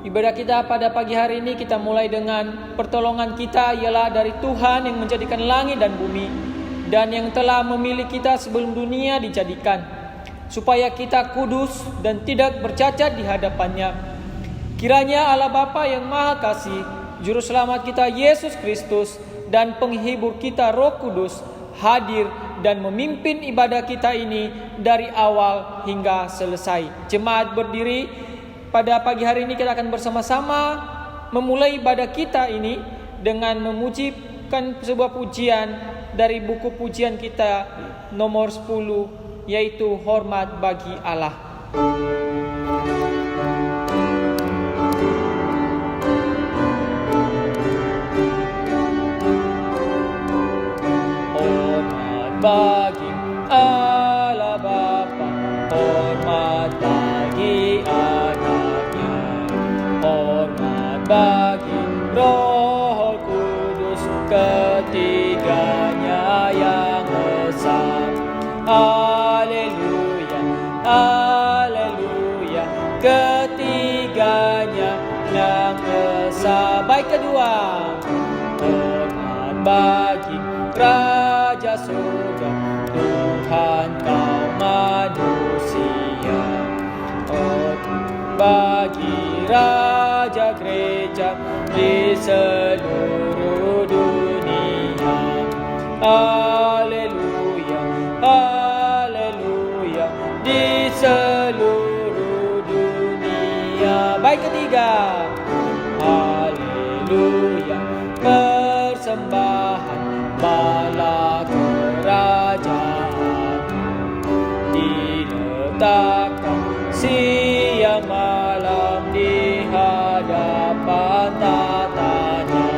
Ibadah kita pada pagi hari ini kita mulai dengan pertolongan kita ialah dari Tuhan yang menjadikan langit dan bumi dan yang telah memilih kita sebelum dunia dijadikan, supaya kita kudus dan tidak bercacat di hadapannya. Kiranya Allah Bapa yang Maha Kasih, Juru Selamat kita Yesus Kristus, dan penghibur kita Roh Kudus hadir dan memimpin ibadah kita ini dari awal hingga selesai. Jemaat berdiri. Pada pagi hari ini kita akan bersama-sama memulai ibadah kita ini dengan memujikan sebuah pujian dari buku pujian kita nomor 10, yaitu Hormat Bagi Allah. Hormat bagi Allah Bapa, hormat bagi anaknya, hormat bagi Roh Kudus, ketiganya yang esa. Haleluya, haleluya, ketiganya yang esa. Baik, kedua, hormat bagi Raja surga, Tuhan kaum manusia, bagi Raja gereja di seluruh dunia. Haleluya, haleluya, di seluruh dunia. Baik, ketiga, haleluya, persembahan bala kerajaan diletakkan siang malam di hadapan tatanya.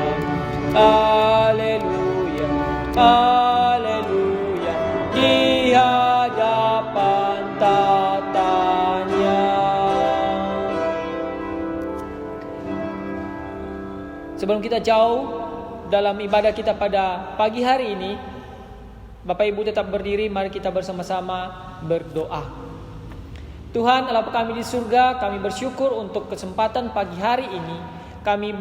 Haleluya, haleluya, di hadapan tatanya. Sebelum kita jauh dalam ibadah kita pada pagi hari ini, Bapak Ibu tetap berdiri, mari kita bersama-sama berdoa. Tuhan Allah kami di surga, kami bersyukur untuk kesempatan pagi hari ini. Kami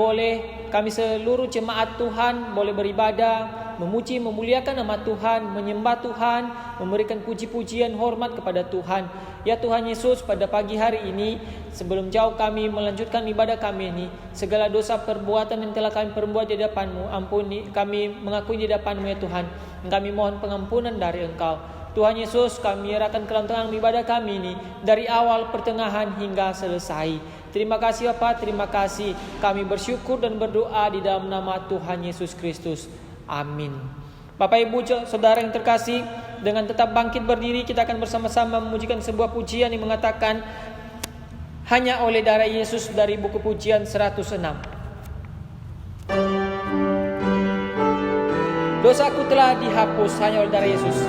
seluruh jemaat Tuhan boleh beribadah, memuji, memuliakan nama Tuhan, menyembah Tuhan, memberikan puji-pujian hormat kepada Tuhan. Ya Tuhan Yesus, pada pagi hari ini sebelum jauh kami melanjutkan ibadah kami ini, segala dosa perbuatan yang telah kami perbuat di hadapan-Mu, ampuni kami, mengakui di hadapan-Mu ya Tuhan. Kami mohon pengampunan dari Engkau. Tuhan Yesus, kami menyerahkan ke dalam tangan ibadah kami ini dari awal, pertengahan hingga selesai. Terima kasih Bapa, terima kasih. Kami bersyukur dan berdoa di dalam nama Tuhan Yesus Kristus. Amin. Bapak Ibu Saudara yang terkasih, dengan tetap bangkit berdiri kita akan bersama-sama memujikan sebuah pujian yang mengatakan hanya oleh darah Yesus, dari buku pujian 106. Dosaku telah dihapus hanya oleh darah Yesus.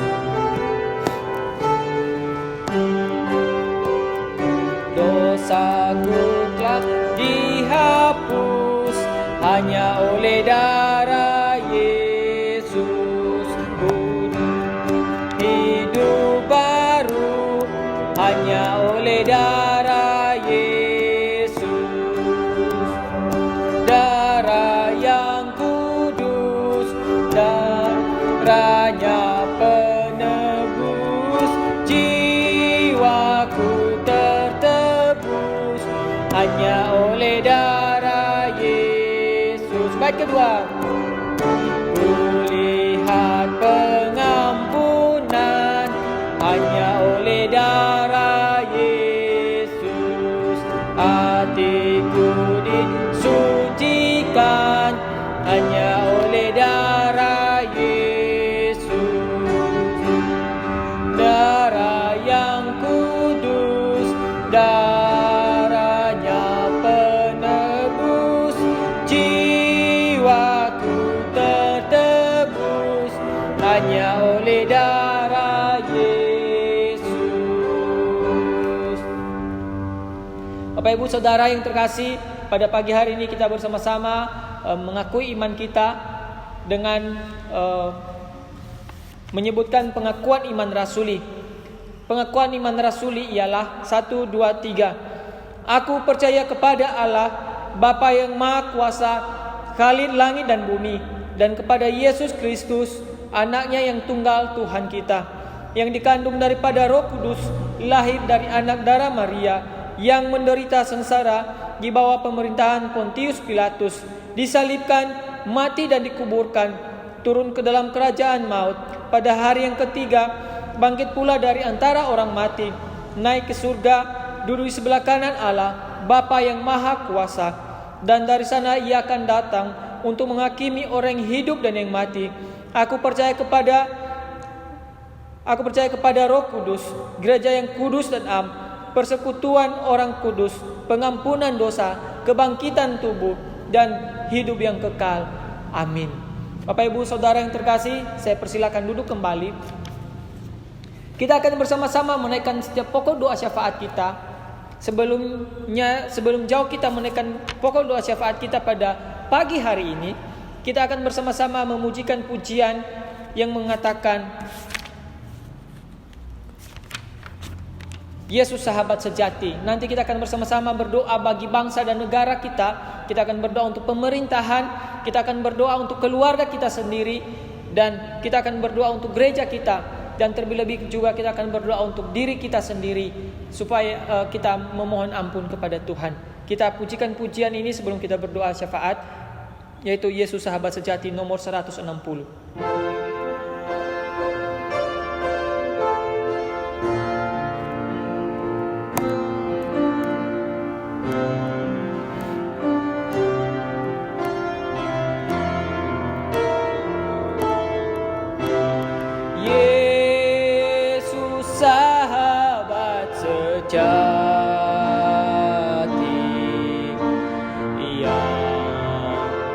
Dosaku telah dihapus hanya oleh darah Yesus. Hidup baru hanya oleh darah Yesus. Darah yang kudus, darahnya penebus, jiwaku tertebus hanya oleh darah Yesus. Baik, kedua, kulihat pengampunan hanya oleh darah Yesus. Hatiku disucikan hanya oleh darah Yesus. Darah yang kudus, darahnya penebus, jiwaku tertebus hanya oleh darah Yesus. Bapak Ibu Saudara yang terkasih, pada pagi hari ini kita bersama-sama mengakui iman kita dengan menyebutkan pengakuan iman rasuli. Pengakuan iman rasuli ialah 1, 2, 3. Aku percaya kepada Allah, Bapa yang Maha Kuasa, Khalid langit dan bumi, dan kepada Yesus Kristus, anaknya yang tunggal Tuhan kita, yang dikandung daripada Roh Kudus, lahir dari anak darah Maria, yang menderita sengsara di bawah pemerintahan Pontius Pilatus, disalibkan, mati dan dikuburkan, turun ke dalam kerajaan maut, pada hari yang ketiga bangkit pula dari antara orang mati, naik ke surga, duduk di sebelah kanan Allah, Bapa yang Maha Kuasa, dan dari sana Ia akan datang untuk menghakimi orang yang hidup dan yang mati. Aku percaya kepada Roh Kudus, gereja yang kudus dan am, persekutuan orang kudus, pengampunan dosa, kebangkitan tubuh, dan hidup yang kekal. Amin. Bapak Ibu Saudara yang terkasih, saya persilakan duduk kembali. Kita akan bersama-sama menaikkan setiap pokok doa syafaat kita. Sebelum jauh kita menaikkan pokok doa syafaat kita pada pagi hari ini, kita akan bersama-sama memujikan pujian yang mengatakan, Yesus sahabat sejati. Nanti kita akan bersama-sama berdoa bagi bangsa dan negara kita. Kita akan berdoa untuk pemerintahan, kita akan berdoa untuk keluarga kita sendiri, dan kita akan berdoa untuk gereja kita. Dan terlebih juga kita akan berdoa untuk diri kita sendiri, supaya kita memohon ampun kepada Tuhan. Kita pujikan pujian ini sebelum kita berdoa syafaat, yaitu Yesus sahabat sejati nomor 160.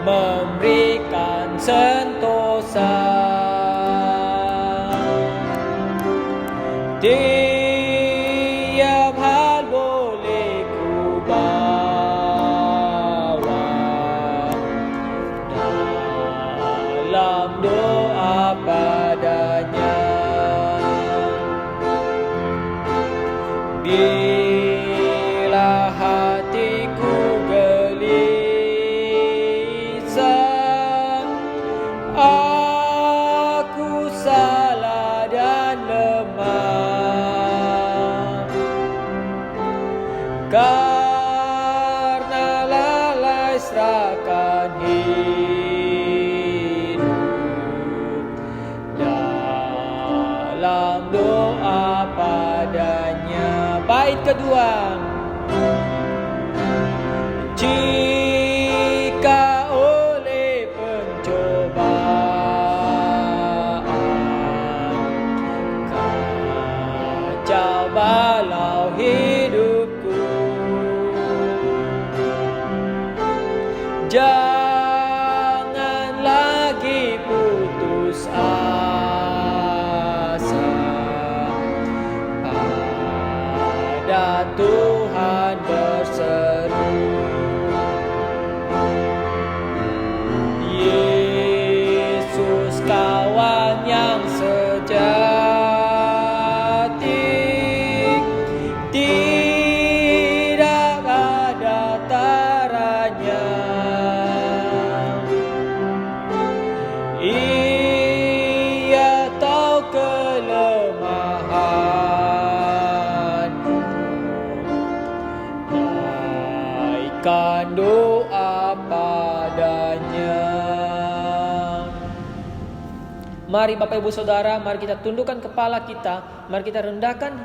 Memberikan sentosa, tiap hal boleh ku bawa dalam doa padanya. Bila hatiku aku salah dan lemah, karena lalai serahkan hidup dalam doa padanya. Bait kedua. Jika oleh kacau balau hidupku, jangan lagi putus asa, pada Tuhan berseru. Yesus kawan yang sejati, tidak ada taranya. Ia tahu kelemahanmu, naikkan doa padanya. Mari Bapak Ibu Saudara, mari kita tundukkan kepala kita, mari kita rendahkan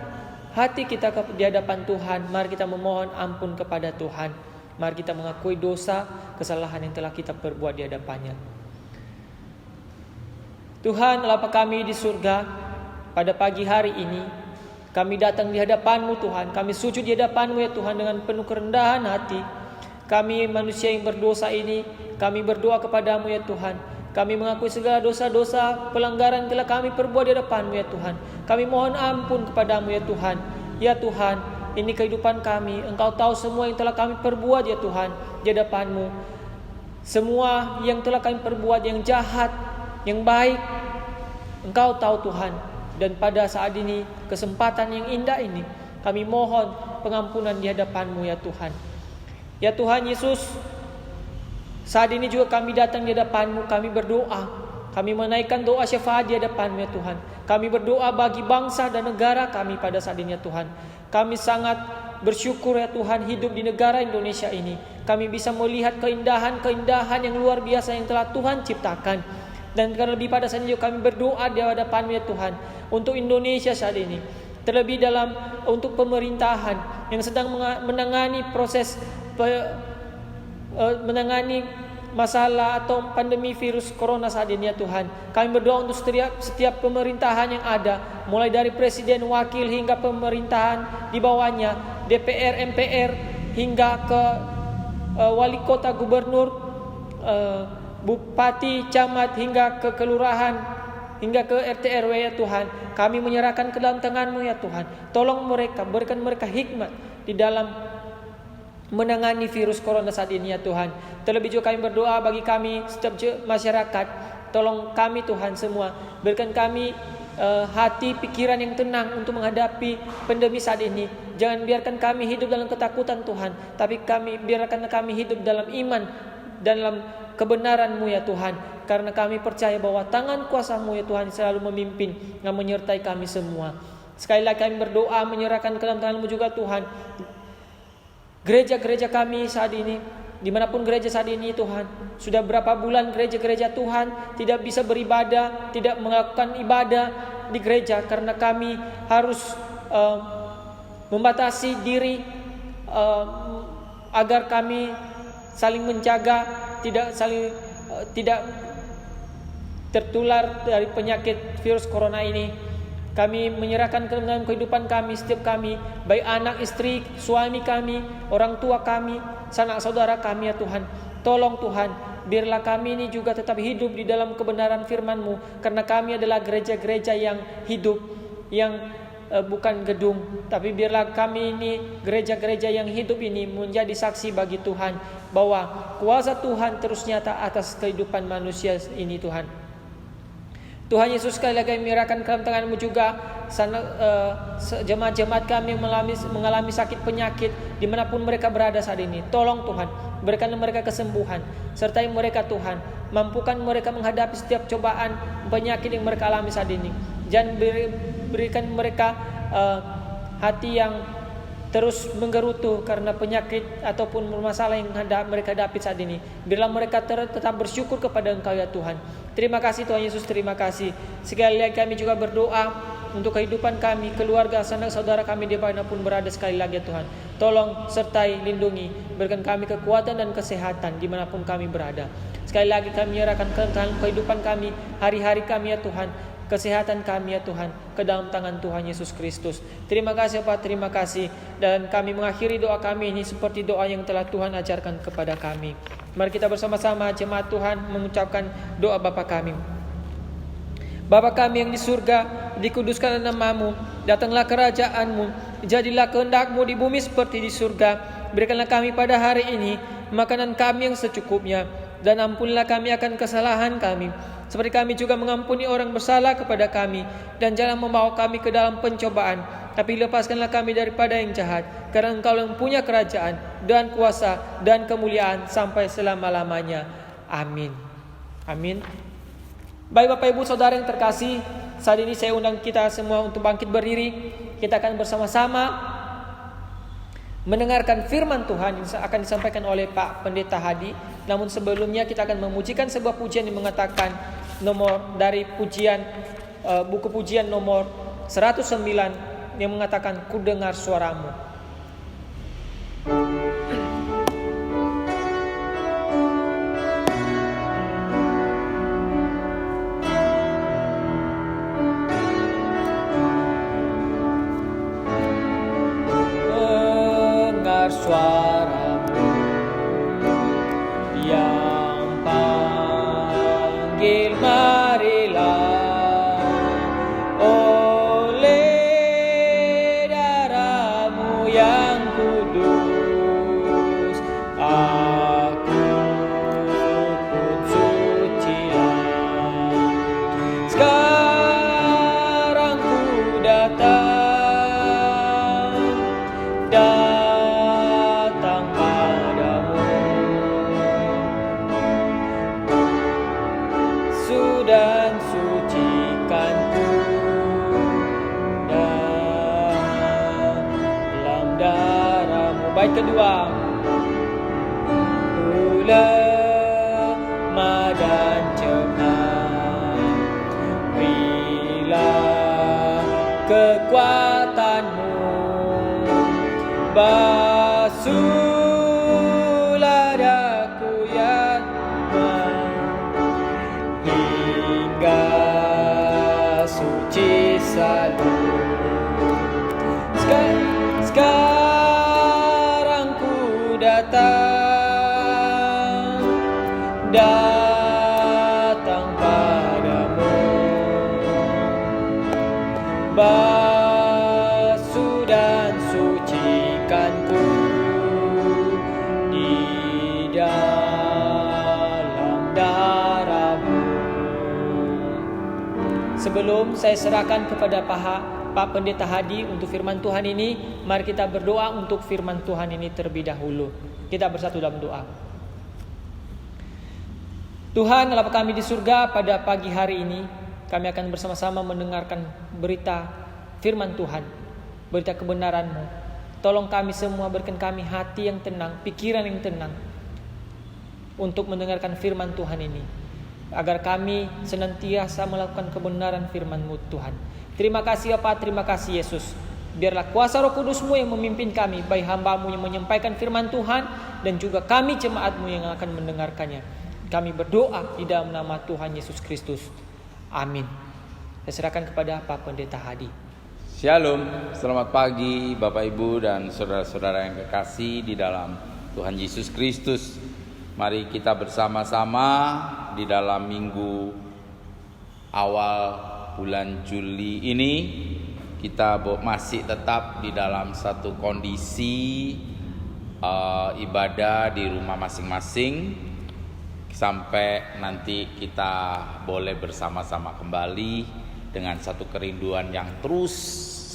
hati kita di hadapan Tuhan, mari kita memohon ampun kepada Tuhan, mari kita mengakui dosa, kesalahan yang telah kita perbuat di hadapannya. Tuhan Allah Bapa kami di surga, pada pagi hari ini kami datang di hadapan-Mu Tuhan, kami sujud di hadapan-Mu ya Tuhan dengan penuh kerendahan hati. Kami manusia yang berdosa ini, kami berdoa kepada-Mu ya Tuhan. Kami mengakui segala dosa-dosa pelanggaran yang telah kami perbuat di hadapan-Mu ya Tuhan. Kami mohon ampun kepada-Mu ya Tuhan. Ya Tuhan, ini kehidupan kami. Engkau tahu semua yang telah kami perbuat ya Tuhan di hadapan-Mu. Semua yang telah kami perbuat yang jahat, yang baik, Engkau tahu Tuhan. Dan pada saat ini, kesempatan yang indah ini, kami mohon pengampunan di hadapan-Mu ya Tuhan. Ya Tuhan Yesus, saat ini juga kami datang di hadapan-Mu, kami berdoa. Kami menaikkan doa syafaat di hadapan-Mu ya Tuhan. Kami berdoa bagi bangsa dan negara kami pada saat ini ya Tuhan. Kami sangat bersyukur ya Tuhan hidup di negara Indonesia ini. Kami bisa melihat keindahan-keindahan yang luar biasa yang telah Tuhan ciptakan. Dan terlebih pada saat ini juga kami berdoa di hadapan-Mu ya Tuhan untuk Indonesia saat ini. Terlebih untuk pemerintahan yang sedang menangani proses menangani masalah atau pandemi virus corona saat ini ya Tuhan. Kami berdoa untuk setiap pemerintahan yang ada, mulai dari presiden, wakil hingga pemerintahan di bawahnya, DPR, MPR hingga ke wali kota, gubernur, bupati, camat hingga ke kelurahan, hingga ke RT RW ya Tuhan. Kami menyerahkan ke dalam tangan-Mu ya Tuhan. Tolong mereka, berikan mereka hikmat di dalam menangani virus corona saat ini ya Tuhan. Terlebih juga kami berdoa bagi kami setiap masyarakat. Tolong kami Tuhan semua, berikan kami hati pikiran yang tenang untuk menghadapi pandemi saat ini. Jangan biarkan kami hidup dalam ketakutan Tuhan, tapi biarkan kami hidup dalam iman, dalam kebenaran-Mu ya Tuhan. Karena kami percaya bahwa tangan kuasa-Mu ya Tuhan selalu memimpin dan menyertai kami semua. Sekali lagi kami berdoa menyerahkan ke dalam tangan-Mu juga Tuhan gereja-gereja kami saat ini, dimanapun gereja saat ini Tuhan. Sudah berapa bulan gereja-gereja Tuhan tidak bisa beribadah, tidak melakukan ibadah di gereja karena kami harus membatasi diri agar kami saling menjaga, tidak tertular dari penyakit virus corona ini. Kami menyerahkan ke dalam kehidupan kami, setiap kami, baik anak, istri, suami kami, orang tua kami, sanak saudara kami ya Tuhan. Tolong Tuhan, biarlah kami ini juga tetap hidup di dalam kebenaran firman-Mu, karena kami adalah gereja-gereja yang hidup, yang bukan gedung. Tapi biarlah kami ini gereja-gereja yang hidup ini menjadi saksi bagi Tuhan bahwa kuasa Tuhan terus nyata atas kehidupan manusia ini Tuhan. Tuhan Yesus, sekali lagi menyerahkan ke dalam tangan-Mu juga jemaat-jemaat kami yang mengalami sakit penyakit dimanapun mereka berada saat ini. Tolong Tuhan, berikan mereka kesembuhan, sertai mereka Tuhan, mampukan mereka menghadapi setiap cobaan penyakit yang mereka alami saat ini. Jangan berikan mereka hati yang terus menggerutu karena penyakit ataupun masalah yang mereka hadapi saat ini. Biarlah mereka tetap bersyukur kepada Engkau ya Tuhan. Terima kasih Tuhan Yesus, terima kasih. Sekali lagi kami juga berdoa untuk kehidupan kami, keluarga, sanak saudara kami dimanapun berada sekali lagi ya Tuhan. Tolong sertai, lindungi, berikan kami kekuatan dan kesehatan dimanapun kami berada. Sekali lagi kami menyerahkan kehidupan kami, hari-hari kami ya Tuhan, kesehatan kami ya Tuhan, ke dalam tangan Tuhan Yesus Kristus. Terima kasih Pak, terima kasih. Dan kami mengakhiri doa kami ini seperti doa yang telah Tuhan ajarkan kepada kami. Mari kita bersama-sama jemaat Tuhan mengucapkan doa Bapa kami. Bapa kami yang di surga, dikuduskan nama-Mu, datanglah kerajaan-Mu, jadilah kehendak-Mu di bumi seperti di surga. Berikanlah kami pada hari ini makanan kami yang secukupnya, dan ampunilah kami akan kesalahan kami, seperti kami juga mengampuni orang bersalah kepada kami. Dan jangan membawa kami ke dalam pencobaan, tapi lepaskanlah kami daripada yang jahat. Karena Engkau yang punya kerajaan dan kuasa dan kemuliaan sampai selama-lamanya. Amin. Amin. Baik Bapak Ibu Saudara yang terkasih, saat ini saya undang kita semua untuk bangkit berdiri. Kita akan bersama-sama mendengarkan firman Tuhan yang akan disampaikan oleh Pak Pendeta Hadi. Namun sebelumnya kita akan memujikan sebuah pujian yang mengatakan nomor dari pujian buku pujian nomor 109 yang mengatakan ku dengar suaramu. Dengar suaramu yang panggil, marilah oleh darah-Mu yang kudus aku pun sucian. Sekarang ku datang padamu. Bait kedua. Lemah dan jemaat, berilah kekuatanmu, basuhlah daku ya Tuhan, hingga suci selalu. Sekarang ku datang padamu, basuh dan sucikanku di dalam darah-Mu. Sebelum saya serahkan kepada Pak Pendeta Hadi untuk firman Tuhan ini, mari kita berdoa untuk firman Tuhan ini terlebih dahulu. Kita bersatu dalam doa. Tuhan Allah kami di surga, pada pagi hari ini kami akan bersama-sama mendengarkan berita firman Tuhan, berita kebenaran-Mu. Tolong kami semua, berikan kami hati yang tenang, pikiran yang tenang untuk mendengarkan firman Tuhan ini, agar kami senantiasa melakukan kebenaran firman-Mu Tuhan. Terima kasih Bapa, terima kasih Yesus. Biarlah kuasa Roh Kudus-Mu yang memimpin kami, baik hamba-Mu yang menyampaikan firman Tuhan, dan juga kami jemaat-Mu yang akan mendengarkannya. Kami berdoa di dalam nama Tuhan Yesus Kristus. Amin. Saya serahkan kepada Pak Pendeta Hadi. Shalom, selamat pagi Bapak Ibu dan saudara-saudara yang kekasih di dalam Tuhan Yesus Kristus. Mari kita bersama-sama di dalam minggu awal bulan Juli ini, kita masih tetap di dalam satu kondisi ibadah di rumah masing-masing, sampai nanti kita boleh bersama-sama kembali dengan satu kerinduan yang terus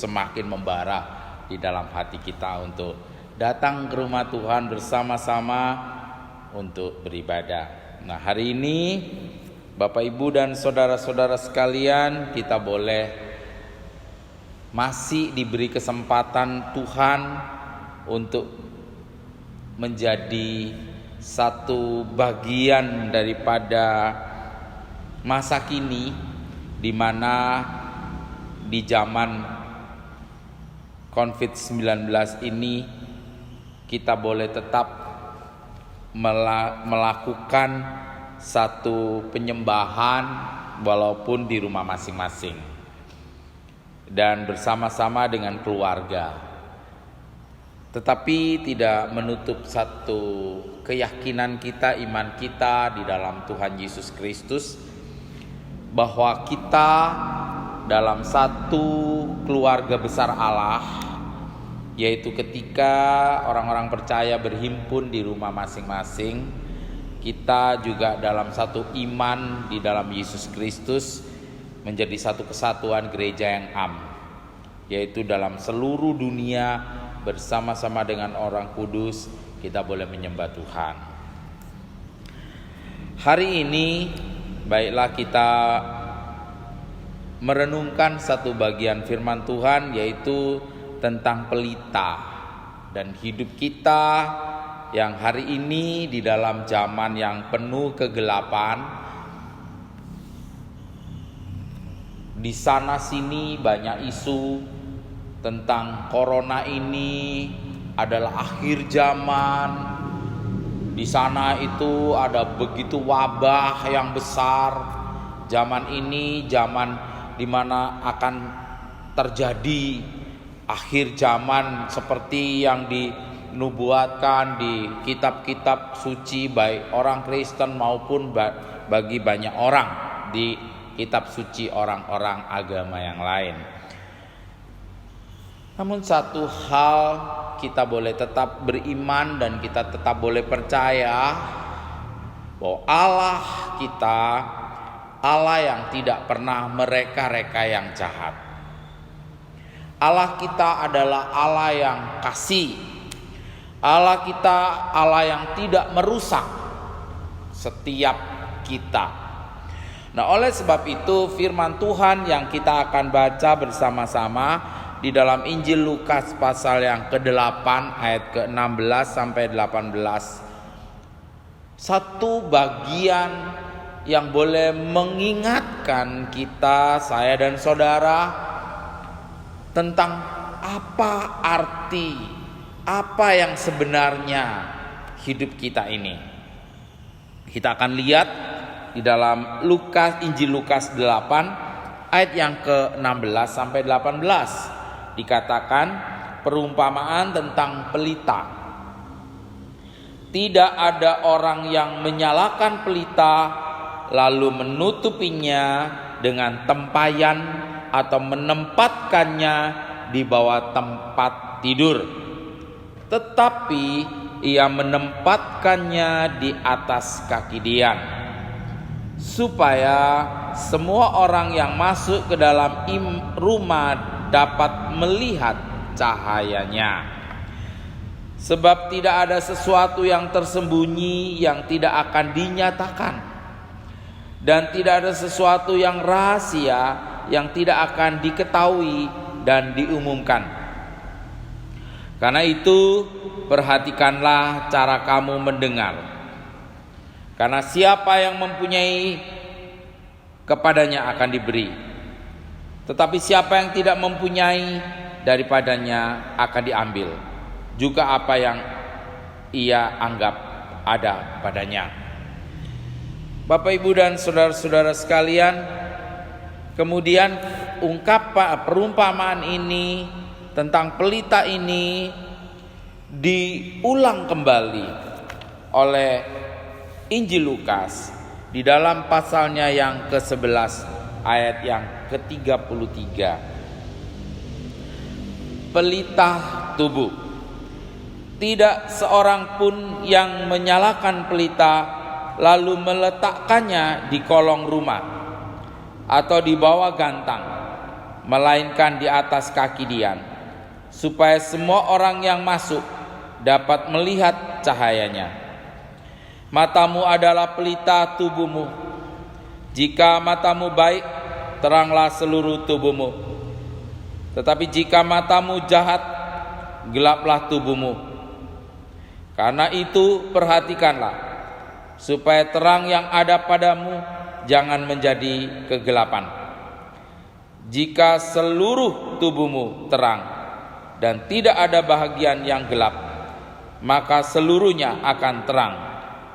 semakin membara di dalam hati kita untuk datang ke rumah Tuhan bersama-sama untuk beribadah. Nah, hari ini Bapak Ibu dan saudara-saudara sekalian, kita boleh masih diberi kesempatan Tuhan untuk menjadi satu bagian daripada masa kini, di mana di zaman COVID-19 ini kita boleh tetap melakukan satu penyembahan walaupun di rumah masing-masing dan bersama-sama dengan keluarga. Tetapi tidak menutup satu keyakinan kita, iman kita di dalam Tuhan Yesus Kristus, bahwa kita dalam satu keluarga besar Allah, yaitu ketika orang-orang percaya berhimpun di rumah masing-masing, kita juga dalam satu iman di dalam Yesus Kristus menjadi satu kesatuan gereja yang am, yaitu dalam seluruh dunia bersama-sama dengan orang kudus kita boleh menyembah Tuhan. Hari ini baiklah kita merenungkan satu bagian firman Tuhan, yaitu tentang pelita dan hidup kita yang hari ini di dalam zaman yang penuh kegelapan. Di sana sini banyak isu tentang corona ini adalah akhir zaman. Di sana itu ada begitu wabah yang besar. Zaman ini zaman di mana akan terjadi akhir zaman seperti yang dinubuatkan di kitab-kitab suci baik orang Kristen maupun bagi banyak orang di kitab suci orang-orang agama yang lain. Namun satu hal kita boleh tetap beriman dan kita tetap boleh percaya bahwa Allah kita Allah yang tidak pernah mereka-reka yang jahat. Allah kita adalah Allah yang kasih. Allah kita Allah yang tidak merusak setiap kita. Nah, oleh sebab itu firman Tuhan yang kita akan baca bersama-sama di dalam Injil Lukas pasal yang ke-8 ayat ke-16 sampai 18. Satu bagian yang boleh mengingatkan kita, saya dan saudara, tentang apa arti, apa yang sebenarnya hidup kita ini. Kita akan lihat di dalam Injil Lukas 8 ayat yang ke-16 sampai 18. Dikatakan perumpamaan tentang pelita. Tidak ada orang yang menyalakan pelita lalu menutupinya dengan tempayan atau menempatkannya di bawah tempat tidur, tetapi ia menempatkannya di atas kaki dian, supaya semua orang yang masuk ke dalam rumah dapat melihat cahayanya. Sebab tidak ada sesuatu yang tersembunyi yang tidak akan dinyatakan, dan tidak ada sesuatu yang rahasia yang tidak akan diketahui dan diumumkan. Karena itu perhatikanlah cara kamu mendengar. Karena siapa yang mempunyai, kepadanya akan diberi. Tetapi siapa yang tidak mempunyai, daripadanya akan diambil juga apa yang ia anggap ada padanya. Bapak, Ibu, dan saudara-saudara sekalian, kemudian perumpamaan ini tentang pelita ini diulang kembali oleh Injil Lukas di dalam pasalnya yang ke-11 ayat yang ke-33. Pelita tubuh. Tidak seorang pun yang menyalakan pelita lalu meletakkannya di kolong rumah atau di bawah gantang, melainkan di atas kaki dian, supaya semua orang yang masuk dapat melihat cahayanya. Matamu adalah pelita tubuhmu. Jika matamu baik, teranglah seluruh tubuhmu. Tetapi jika matamu jahat, gelaplah tubuhmu. Karena itu perhatikanlah, supaya terang yang ada padamu jangan menjadi kegelapan. Jika seluruh tubuhmu terang dan tidak ada bahagian yang gelap, maka seluruhnya akan terang,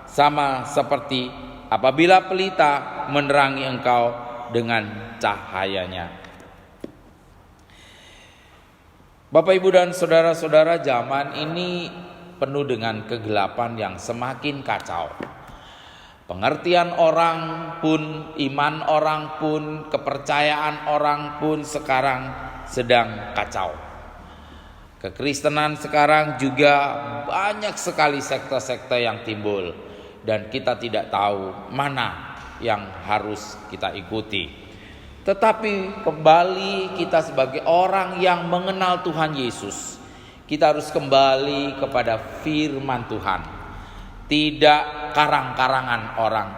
sama seperti apabila pelita menerangi engkau dengan cahayanya. Bapak, Ibu, dan saudara-saudara, zaman ini penuh dengan kegelapan yang semakin kacau. Pengertian orang pun, iman orang pun, kepercayaan orang pun sekarang sedang kacau. Kekristenan sekarang juga banyak sekali sekte-sekte yang timbul, dan kita tidak tahu mana yang harus kita ikuti. Tetapi kembali kita sebagai orang yang mengenal Tuhan Yesus, kita harus kembali kepada firman Tuhan. Tidak karang-karangan orang,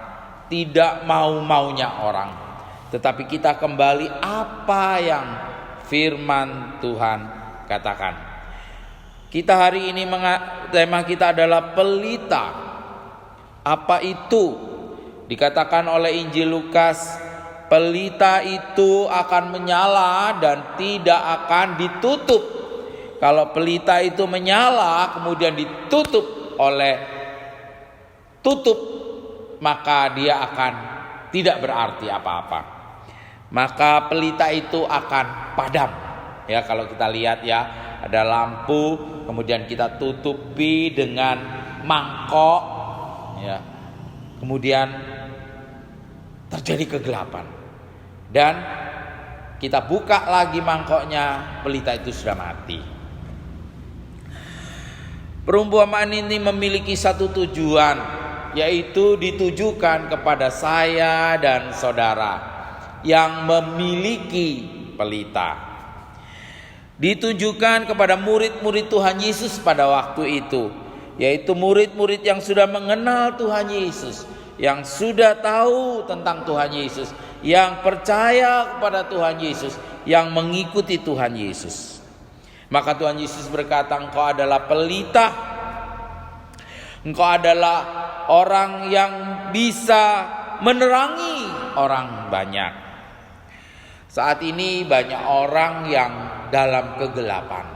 tidak mau-maunya orang, tetapi kita kembali apa yang firman Tuhan katakan. Kita hari ini tema kita adalah pelita. Apa itu? Dikatakan oleh Injil Lukas, pelita itu akan menyala dan tidak akan ditutup. Kalau pelita itu menyala kemudian ditutup oleh tutup, maka dia akan tidak berarti apa-apa. Maka pelita itu akan padam. Ya, kalau kita lihat ya, ada lampu, kemudian kita tutupi dengan mangkok, ya. Kemudian terjadi kegelapan. Dan kita buka lagi mangkoknya, pelita itu sudah mati. Perumpamaan ini memiliki satu tujuan, yaitu ditujukan kepada saya dan saudara yang memiliki pelita. Ditujukan kepada murid-murid Tuhan Yesus pada waktu itu, yaitu murid-murid yang sudah mengenal Tuhan Yesus, yang sudah tahu tentang Tuhan Yesus, yang percaya kepada Tuhan Yesus, yang mengikuti Tuhan Yesus. Maka Tuhan Yesus berkata, engkau adalah pelita. Engkau adalah orang yang bisa menerangi orang banyak. Saat ini banyak orang yang dalam kegelapan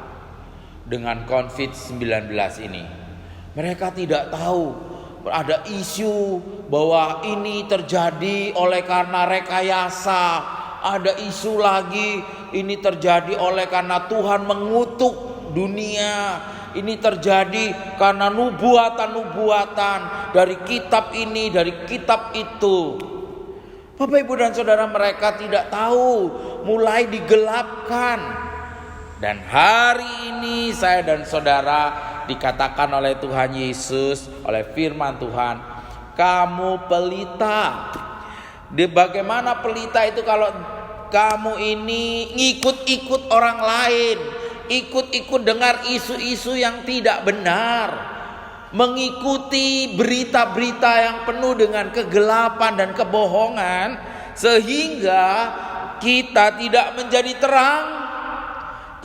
dengan COVID-19 ini. Mereka tidak tahu, ada isu bahwa ini terjadi oleh karena rekayasa. Ada isu lagi, ini terjadi oleh karena Tuhan mengutuk dunia. Ini terjadi karena nubuatan-nubuatan dari kitab ini, dari kitab itu. Bapak, Ibu dan Saudara, mereka tidak tahu, mulai digelapkan. Dan hari ini saya dan saudara dikatakan oleh Tuhan Yesus, oleh firman Tuhan, kamu pelita. Bagaimana pelita itu kalau kamu ini ngikut-ikut orang lain, ikut-ikut dengar isu-isu yang tidak benar, mengikuti berita-berita yang penuh dengan kegelapan dan kebohongan, sehingga kita tidak menjadi terang.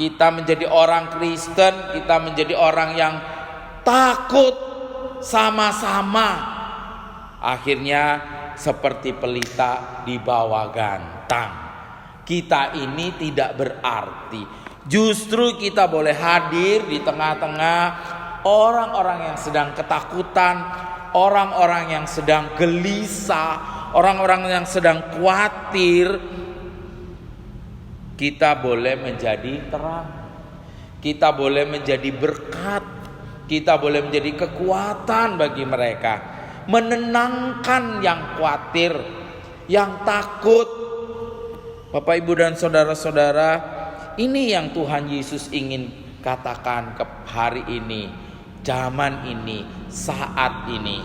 Kita menjadi orang Kristen, kita menjadi orang yang takut sama-sama. Akhirnya seperti pelita di bawah gantang. Kita ini tidak berarti. Justru kita boleh hadir di tengah-tengah orang-orang yang sedang ketakutan, orang-orang yang sedang gelisah, orang-orang yang sedang khawatir. Kita boleh menjadi terang, kita boleh menjadi berkat, kita boleh menjadi kekuatan bagi mereka, menenangkan yang khawatir, yang takut. Bapak, Ibu dan saudara-saudara, ini yang Tuhan Yesus ingin katakan ke hari ini, zaman ini, saat ini.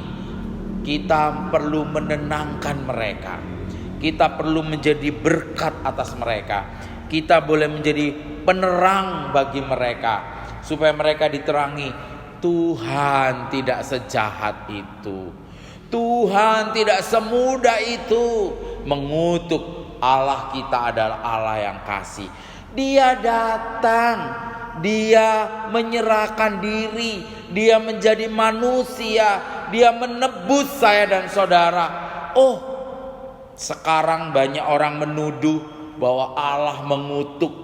Kita perlu menenangkan mereka, kita perlu menjadi berkat atas mereka. Kita boleh menjadi penerang bagi mereka, supaya mereka diterangi. Tuhan tidak sejahat itu, Tuhan tidak semudah itu mengutuk. Allah kita adalah Allah yang kasih. Dia datang, Dia menyerahkan diri, Dia menjadi manusia, Dia menebus saya dan saudara. Oh, sekarang banyak orang menuduh bahwa Allah mengutuk,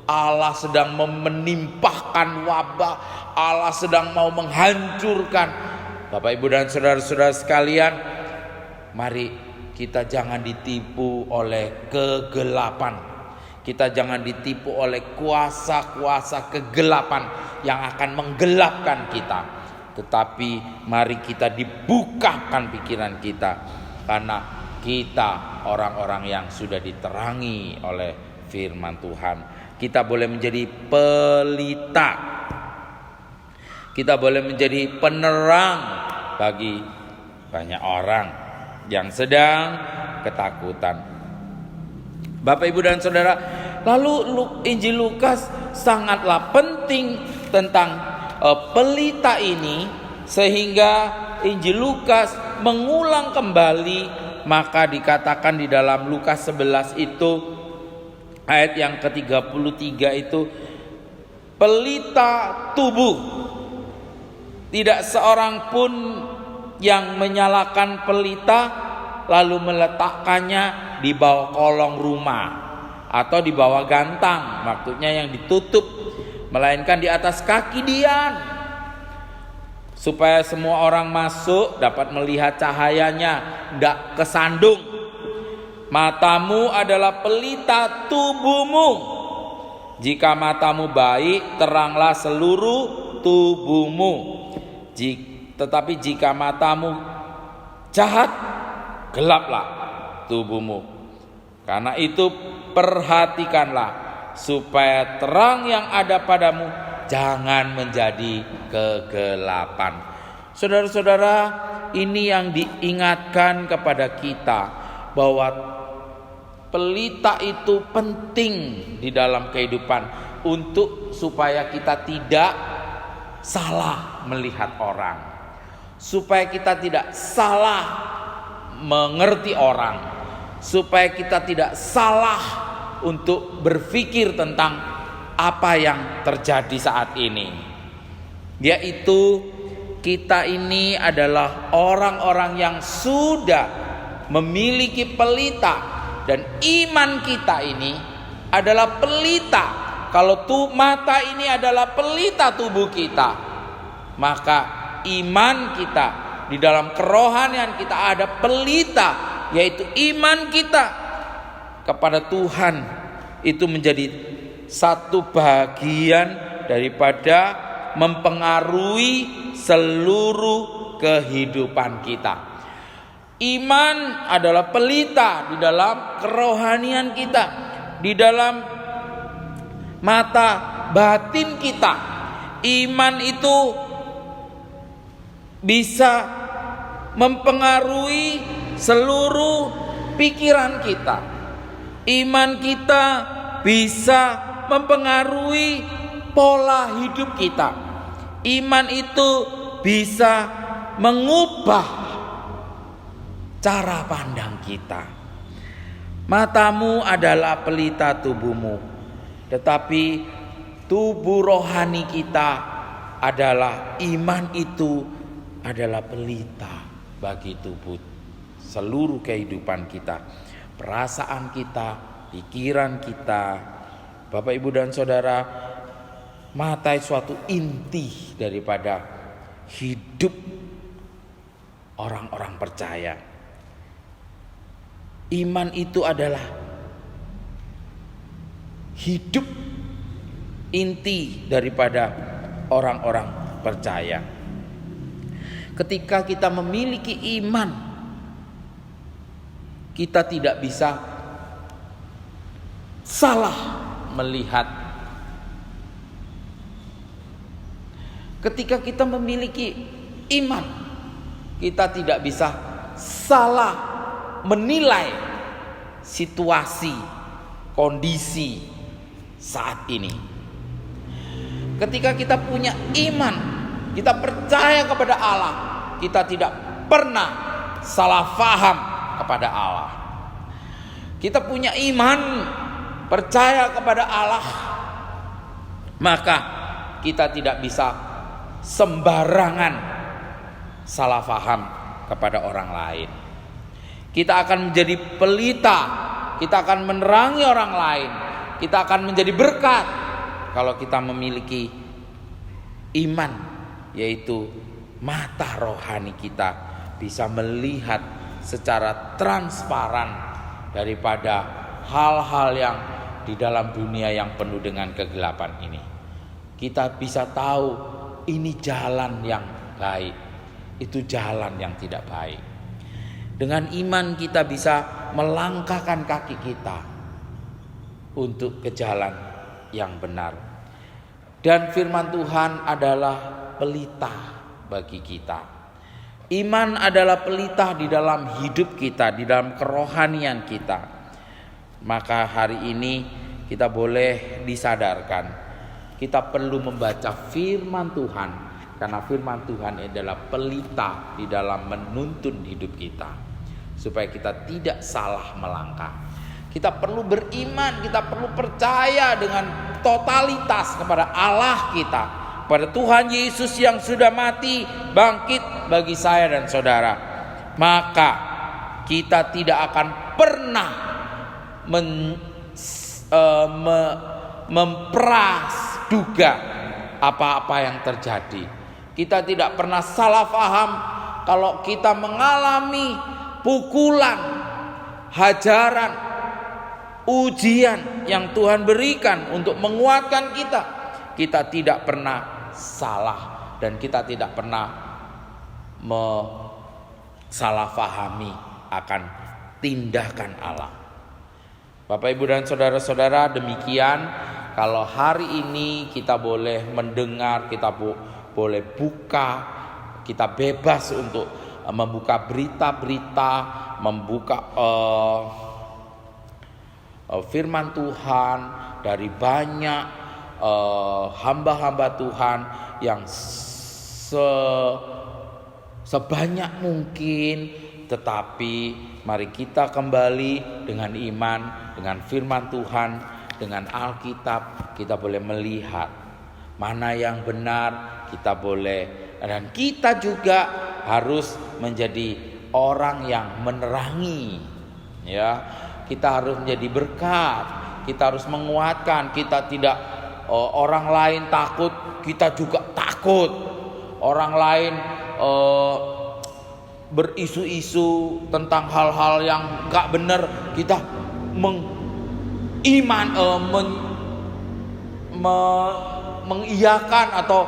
Allah sedang menimpahkan wabah, Allah sedang mau menghancurkan. Bapak, Ibu dan saudara-saudara sekalian, mari kita jangan ditipu oleh kegelapan. Kita jangan ditipu oleh kuasa-kuasa kegelapan yang akan menggelapkan kita. Tetapi mari kita dibukakan pikiran kita, karena kita orang-orang yang sudah diterangi oleh firman Tuhan. Kita boleh menjadi pelita, kita boleh menjadi penerang bagi banyak orang yang sedang ketakutan. Bapak, Ibu dan saudara, lalu Injil Lukas sangatlah penting tentang pelita ini, sehingga Injil Lukas mengulang kembali. Maka dikatakan di dalam Lukas 11 itu, ayat yang ke-33 itu, pelita tubuh. Tidak seorang pun yang menyalakan pelita lalu meletakkannya di bawah kolong rumah atau di bawah gantang, maksudnya yang ditutup, melainkan di atas kaki dian, supaya semua orang masuk dapat melihat cahayanya, tidak kesandung. Matamu adalah pelita tubuhmu. Jika matamu baik, teranglah seluruh tubuhmu. Tetapi jika matamu jahat, gelaplah tubuhmu. Karena itu perhatikanlah, supaya terang yang ada padamu jangan menjadi kegelapan. Saudara-saudara, ini yang diingatkan kepada kita, bahwa pelita itu penting di dalam kehidupan, untuk supaya kita tidak salah melihat orang, supaya kita tidak salah mengerti orang, supaya kita tidak salah untuk berpikir tentang apa yang terjadi saat ini, yaitu kita ini adalah orang-orang yang sudah memiliki pelita, dan iman kita ini adalah pelita. Kalau mata ini adalah pelita tubuh kita, maka iman kita di dalam kerohanian kita ada pelita, yaitu iman kita kepada Tuhan. Itu menjadi satu bagian daripada mempengaruhi seluruh kehidupan kita. Iman adalah pelita di dalam kerohanian kita, di dalam mata batin kita. Iman itu bisa mempengaruhi seluruh pikiran kita. Iman kita bisa mempengaruhi pola hidup kita. Iman itu bisa mengubah cara pandang kita. Matamu adalah pelita tubuhmu, tetapi tubuh rohani kita adalah iman itu adalah pelita bagi tubuh seluruh kehidupan kita, perasaan kita, pikiran kita. Bapak, Ibu, dan Saudara, mata suatu inti daripada hidup orang-orang percaya. Iman itu adalah hidup inti daripada orang-orang percaya. Ketika kita memiliki iman, kita tidak bisa salah melihat. Ketika kita memiliki iman, kita tidak bisa salah menilai situasi, kondisi saat ini. Ketika kita punya iman, kita percaya kepada Allah, kita tidak pernah salah faham kepada Allah. Kita punya iman, percaya kepada Allah, maka kita tidak bisa sembarangan salah faham kepada orang lain. Kita akan menjadi pelita, kita akan menerangi orang lain, kita akan menjadi berkat kalau kita memiliki iman, yaitu mata rohani kita bisa melihat secara transparan daripada hal-hal yang di dalam dunia yang penuh dengan kegelapan ini. Kita bisa tahu ini jalan yang baik, itu jalan yang tidak baik. Dengan iman kita bisa melangkahkan kaki kita untuk ke jalan yang benar. Dan firman Tuhan adalah pelita bagi kita. Iman adalah pelita di dalam hidup kita, di dalam kerohanian kita. Maka hari ini kita boleh disadarkan, kita perlu membaca firman Tuhan, karena firman Tuhan adalah pelita di dalam menuntun hidup kita, supaya kita tidak salah melangkah. Kita perlu beriman, kita perlu percaya dengan totalitas kepada Allah kita, pada Tuhan Yesus yang sudah mati, bangkit bagi saya dan saudara. Maka kita tidak akan pernah memprasduga apa-apa yang terjadi. Kita tidak pernah salah faham kalau kita mengalami pukulan, hajaran, ujian yang Tuhan berikan untuk menguatkan kita. Kita tidak pernah salah dan kita tidak pernah salah fahami akan tindakan Allah. Bapak, Ibu, dan saudara-saudara, demikian kalau hari ini kita boleh mendengar, kita boleh buka, kita bebas untuk membuka berita-berita, membuka firman Tuhan dari banyak hamba-hamba Tuhan yang sebanyak mungkin. Tetapi mari kita kembali dengan iman, dengan firman Tuhan, dengan Alkitab kita boleh melihat mana yang benar, kita boleh, dan kita juga harus menjadi orang yang menerangi, ya. Kita harus menjadi berkat, kita harus menguatkan, kita tidak orang lain takut, kita juga takut. Orang lain berisu-isu tentang hal-hal yang gak benar, kita mengiyakan atau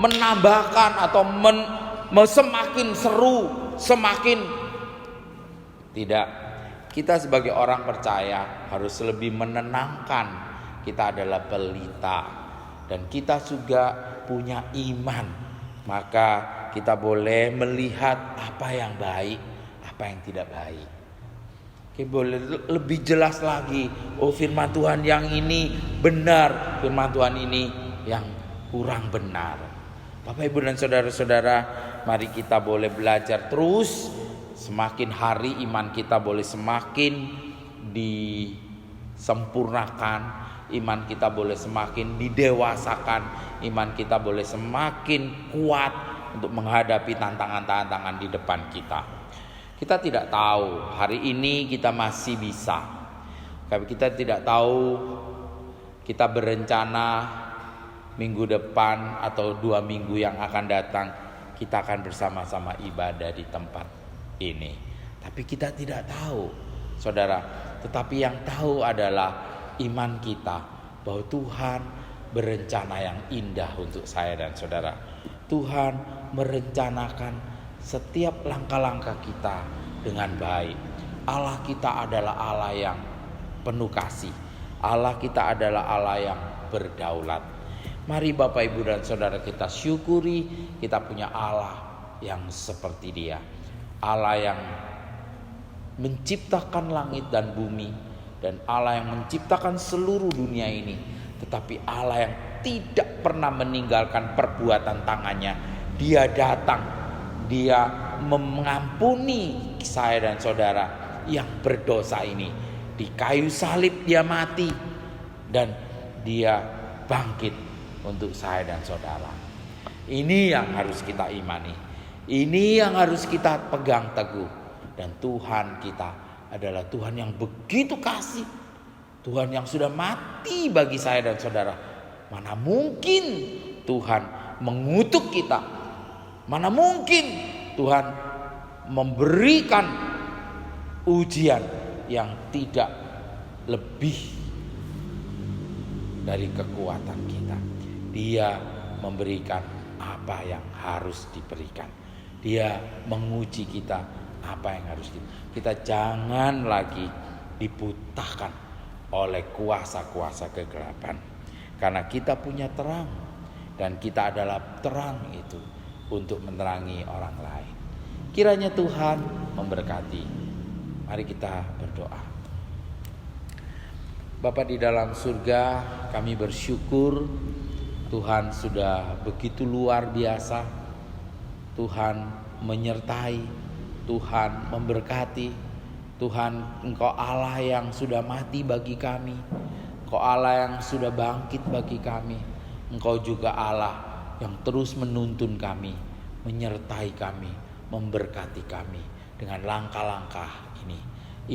menambahkan atau semakin seru, semakin tidak. Kita sebagai orang percaya harus lebih menenangkan. Kita adalah pelita dan kita juga punya iman. Maka kita boleh melihat apa yang baik, apa yang tidak baik. Kita boleh lebih jelas lagi. Oh, firman Tuhan yang ini benar, firman Tuhan ini yang kurang benar. Bapak, Ibu, dan saudara-saudara, mari kita boleh belajar terus. Semakin hari iman kita boleh semakin disempurnakan, iman kita boleh semakin didewasakan, iman kita boleh semakin kuat untuk menghadapi tantangan-tantangan di depan kita. Kita tidak tahu hari ini kita masih bisa, tapi kita tidak tahu kita berencana minggu depan atau 2 minggu yang akan datang kita akan bersama-sama ibadah di tempat ini. Tapi kita tidak tahu, saudara. Tetapi yang tahu adalah iman kita, bahwa Tuhan berencana yang indah untuk saya dan saudara. Tuhan merencanakan setiap langkah-langkah kita dengan baik. Allah kita adalah Allah yang penuh kasih. Allah kita adalah Allah yang berdaulat. Mari Bapak, Ibu, dan saudara kita syukuri kita punya Allah yang seperti Dia. Allah yang menciptakan langit dan bumi, dan Allah yang menciptakan seluruh dunia ini. Tetapi Allah yang tidak pernah meninggalkan perbuatan tangannya. Dia datang, Dia mengampuni saya dan saudara yang berdosa ini. Di kayu salib Dia mati, dan Dia bangkit untuk saya dan saudara. Ini yang harus kita imani. Ini yang harus kita pegang teguh. Dan Tuhan kita adalah Tuhan yang begitu kasih. Tuhan yang sudah mati bagi saya dan saudara. Mana mungkin Tuhan mengutuk kita. Mana mungkin Tuhan memberikan ujian yang tidak lebih dari kekuatan kita. Dia memberikan apa yang harus diberikan. Dia menguji kita apa yang harus kita jangan lagi dibutakan oleh kuasa-kuasa kegelapan. Karena kita punya terang, dan kita adalah terang itu untuk menerangi orang lain. Kiranya Tuhan memberkati. Mari kita berdoa. Bapa di dalam surga, kami bersyukur Tuhan sudah begitu luar biasa. Tuhan menyertai, Tuhan memberkati. Tuhan, Engkau Allah yang sudah mati bagi kami. Engkau Allah yang sudah bangkit bagi kami. Engkau juga Allah yang terus menuntun kami, menyertai kami, memberkati kami dengan langkah-langkah ini.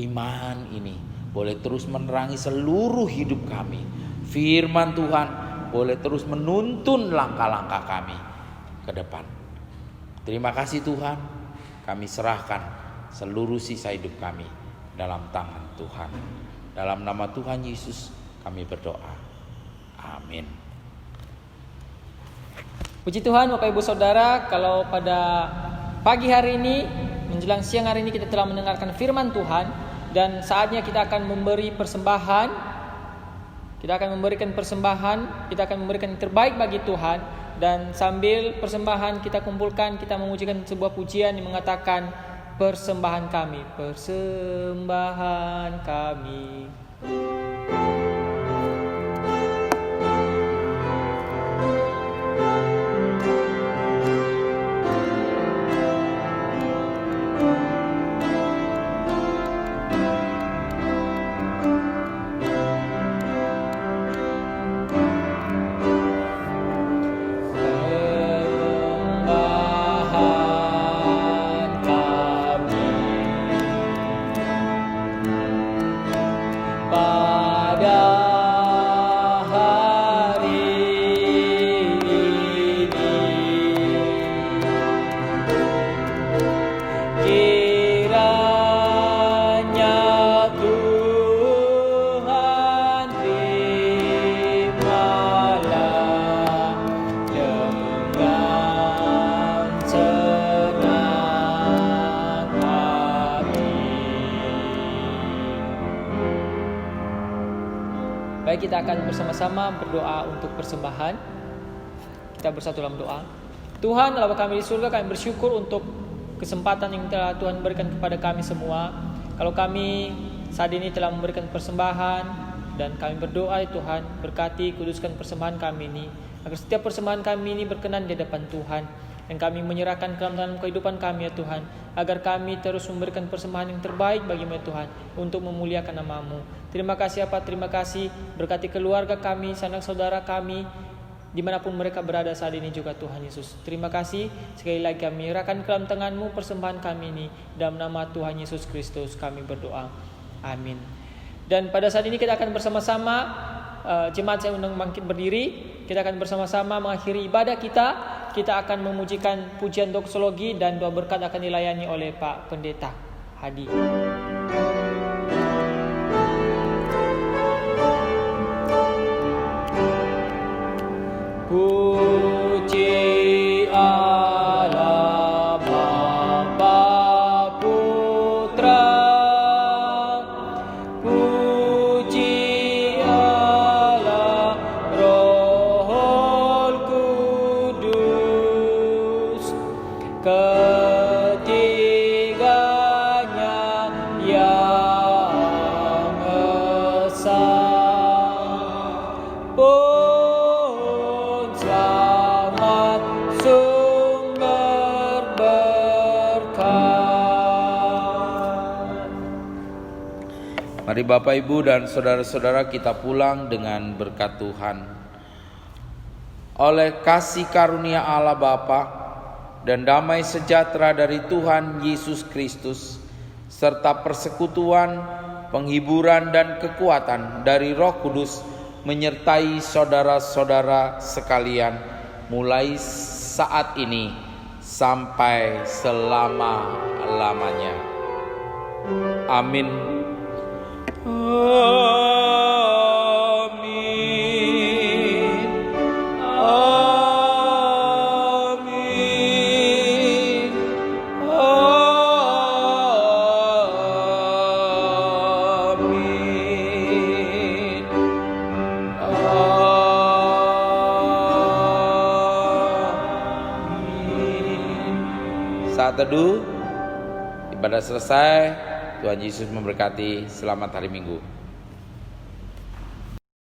Iman ini boleh terus menerangi seluruh hidup kami. Firman Tuhan boleh terus menuntun langkah-langkah kami ke depan. Terima kasih Tuhan, kami serahkan seluruh sisa hidup kami dalam tangan Tuhan. Dalam nama Tuhan Yesus kami berdoa. Amin. Puji Tuhan Bapak Ibu Saudara, kalau pada pagi hari ini menjelang siang hari ini kita telah mendengarkan firman Tuhan, dan saatnya kita akan memberi persembahan. Kita akan memberikan persembahan, kita akan memberikan yang terbaik bagi Tuhan. Dan sambil persembahan kita kumpulkan, kita memujikan sebuah pujian yang mengatakan, persembahan kami, persembahan kami. kita akan bersama-sama berdoa untuk persembahan. Kita bersatu dalam doa. Tuhan Allah Bapa kami di surga, kami bersyukur untuk kesempatan yang telah Tuhan berikan kepada kami semua. Kalau kami saat ini telah memberikan persembahan, dan kami berdoa ya Tuhan, berkati, kuduskan persembahan kami ini, agar setiap persembahan kami ini berkenan di hadapan Tuhan. Dan kami menyerahkan ke dalam kehidupan kami ya Tuhan, agar kami terus memberikan persembahan yang terbaik bagi-Mu ya Tuhan, untuk memuliakan nama-Mu. Terima kasih Bapa, terima kasih. Berkati keluarga kami, sanak saudara kami, dimanapun mereka berada saat ini juga Tuhan Yesus. Terima kasih. Sekali lagi kami menyerahkan ke dalam tangan-Mu persembahan kami ini. Dalam nama Tuhan Yesus Kristus kami berdoa. Amin. Dan pada saat ini kita akan bersama-sama, jemaat saya undang bangkit berdiri. Kita akan bersama-sama mengakhiri ibadah kita. Kita akan memujikan pujian doksologi dan doa berkat akan dilayani oleh Pak Pendeta Hadi. Puji Allah Bapa Putra, puji Allah Roh Kudus, ketiganya yang esa. Selamat sumber berkat. Mari Bapak Ibu dan saudara-saudara kita pulang dengan berkat Tuhan. Oleh kasih karunia Allah Bapa dan damai sejahtera dari Tuhan Yesus Kristus, serta persekutuan, penghiburan dan kekuatan dari Roh Kudus menyertai saudara-saudara sekalian, mulai saat ini sampai selama-lamanya. Amin. Amin. Amin. Amin. Saat teduh, ibadah selesai. Tuhan Yesus memberkati. Selamat hari Minggu.